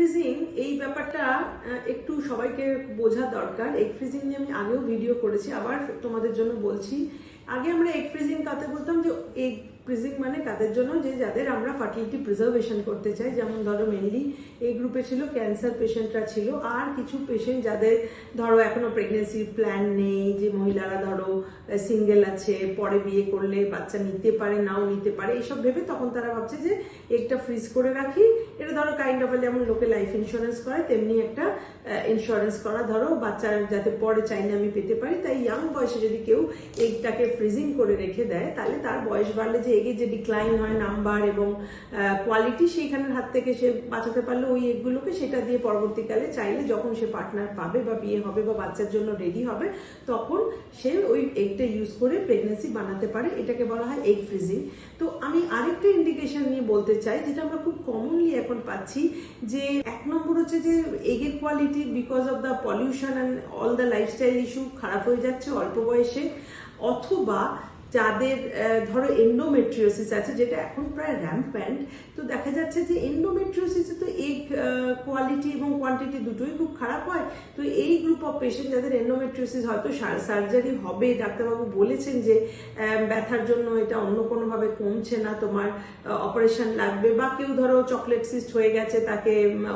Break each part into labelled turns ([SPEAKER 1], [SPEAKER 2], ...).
[SPEAKER 1] Freezing এই ব্যাপারটা একটু সবাইকে বোঝা দরকার। এগ ফ্রিজিং নিয়ে আমি আগেও ভিডিও করেছি, আবার তোমাদের জন্য বলছি। আগে আমরা এগ ফ্রিজিং কাতে বলতাম যে এগ ফ্রিজিং মানে কাদের জন্য, যে যাদের আমরা ফার্টিলিটি প্রিজার্ভেশন করতে চাই। যেমন ধরো মেনলি এই গ্রুপে ছিল ক্যান্সার পেশেন্টরা ছিল, আর কিছু পেশেন্ট যাদের ধরো এখনো প্রেগনেন্সির প্ল্যান নেই, যে মহিলারা ধরো সিঙ্গেল আছে, পরে বিয়ে করলে বাচ্চা নিতে পারে নাও নিতে পারে, এইসব ভেবে তখন তারা ভাবছে যে এগটা ফ্রিজ করে রাখি। এটা ধরো কাইন্ড অফ যেমন লোকে লাইফ ইন্স্যুরেন্স করে তেমনি একটা ইন্স্যুরেন্স করা, ধরো বাচ্চার যাতে পরে চাইলে আমি পেতে পারি। তাই ইয়াং বয়সে যদি কেউ এগটাকে ফ্রিজিং করে রেখে দেয়, তাহলে তার বয়স বাড়লে যে এগে যে ডিক্লাইন হয় নাম্বার এবং কোয়ালিটি, সেইখানের হাত থেকে সে বাঁচাতে পারলে ওই এগগুলোকে, সেটা দিয়ে পরবর্তীকালে চাইলে যখন সে পার্টনার পাবে বা বিয়ে হবে বা বাচ্চার জন্য রেডি হবে, তখন সে ওই এগটা ইউজ করে প্রেগনেন্সি বানাতে পারে। এটাকে বলা হয় এগ ফ্রিজিং। তো আমি আরেকটা ইন্ডিকেশন নিয়ে বলতে চাই, যেটা আমরা খুব কমনলি এখন পাচ্ছি, যে এক নম্বর হচ্ছে যে এগের quality because of the pollution and all the lifestyle issue খারাপ হয়ে যাচ্ছে অল্প বয়সে, অথবা যাদের ধরো এন্ডোমেট্রিওসিস আছে, যেটা এখন প্রায় র্যাম্প্যান্ট। তো দেখা যাচ্ছে যে এন্ডোমেট্রিওসিসে তো এগ কোয়ালিটি এবং কোয়ান্টিটি দুটোই খুব খারাপ হয়। তো এই গ্রুপ অফ পেশেন্ট যাদের এন্ডোমেট্রিওসিস, হয়তো সার্জারি হবে, ডাক্তারবাবু বলেছেন যে ব্যথার জন্য এটা অন্য কোনোভাবে কমছে না, তোমার অপারেশন লাগবে, বা কেউ ধরো চকলেট সিস্ট হয়ে গেছে, তাকে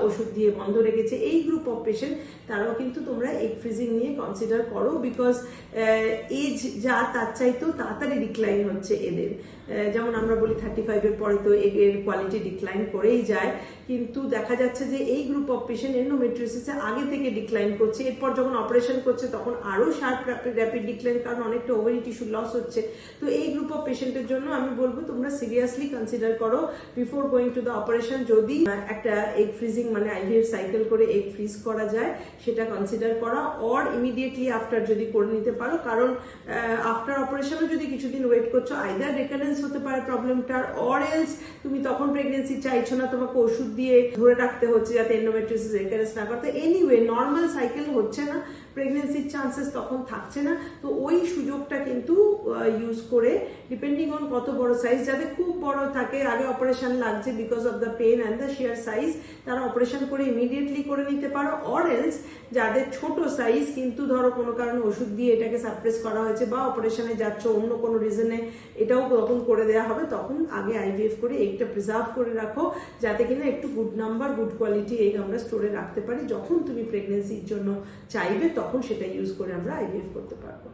[SPEAKER 1] ওষুধ দিয়ে বন্ধ রেখেছে, এই গ্রুপ অফ পেশেন্ট তারাও কিন্তু তোমরা এগ ফ্রিজিং নিয়ে কনসিডার করো। বিকজ এজ যা তার চাইতেও তাড়াতাড়ি ডিক্লাইন হচ্ছে এদের। যেমন আমরা বলি 35-এর পরে তো এগের কোয়ালিটি ডিক্লাইন করেই যায়, কিন্তু দেখা যাচ্ছে যে এই গ্রুপ অফ পেশেন্ট এন্ডোমেট্রিওসিসে আগে থেকে ডিক্লাইন করছে, এরপর যখন অপারেশন করছে তখন আরো শার্প র্যাপিড ডিক্লাইন, কারণ অনেকটা ওভারি টিস্যু লস হচ্ছে। তো এই গ্রুপ অফ পেশেন্টের জন্য আমি বলবো তোমরা সিরিয়াসলি কনসিডার করো before going to the operation. যদি একটা এগ ফ্রিজিং মানে আইভিএফ সাইকেল করে এগ ফ্রিজ করা যায়, সেটা কনসিডার করা, অর ইমিডিয়েটলি আফটার যদি করে নিতে পারো। কারণ আফটার অপারেশনও যদি কিছুদিন ওয়েট করছো, আইদার রেকারেন্স হতে পারে প্রবলেমটার, অর এলস তুমি তখন প্রেগনেন্সি চাইছো না, তোমাকে ওষুধ দিয়ে ধরে রাখতে হচ্ছে যাতে এন্ডোমেট্রিওসিস রেকারেন্স না করতে। এনিওয়ে নর্মাল সাইকেল হচ্ছে না, প্রেগনেন্সির চান্সেস তখন থাকছে না। তো ওই সুযোগটা কিন্তু ইউজ করে, ডিপেন্ডিং অন কত বড় সাইজ, যাদের খুব বড় থাকে আগে অপারেশন লাগছে because of the pain and the sheer size, তারা অপারেশন করে ইমিডিয়েটলি করে নিতে পারো। অর এলস যাদের ছোট সাইজ কিন্তু ধরো কোনো কারণে ওষুধ দিয়ে এটাকে সাপ্রেস করা হয়েছে, বা অপারেশনে যাচ্ছ অন্য কোনো রিজনে, এটাও তখন করে দেওয়া হবে, তখন আগে আইভিএফ করে এগটা প্রিজার্ভ করে রাখো, যাতে কিনা একটু good number good quality egg আমরা স্টোরে রাখতে পারি। যখন তুমি প্রেগনেন্সির জন্য চাইবে তখন সেটা ইউজ করে আমরা আইভিএফ করতে পারবো।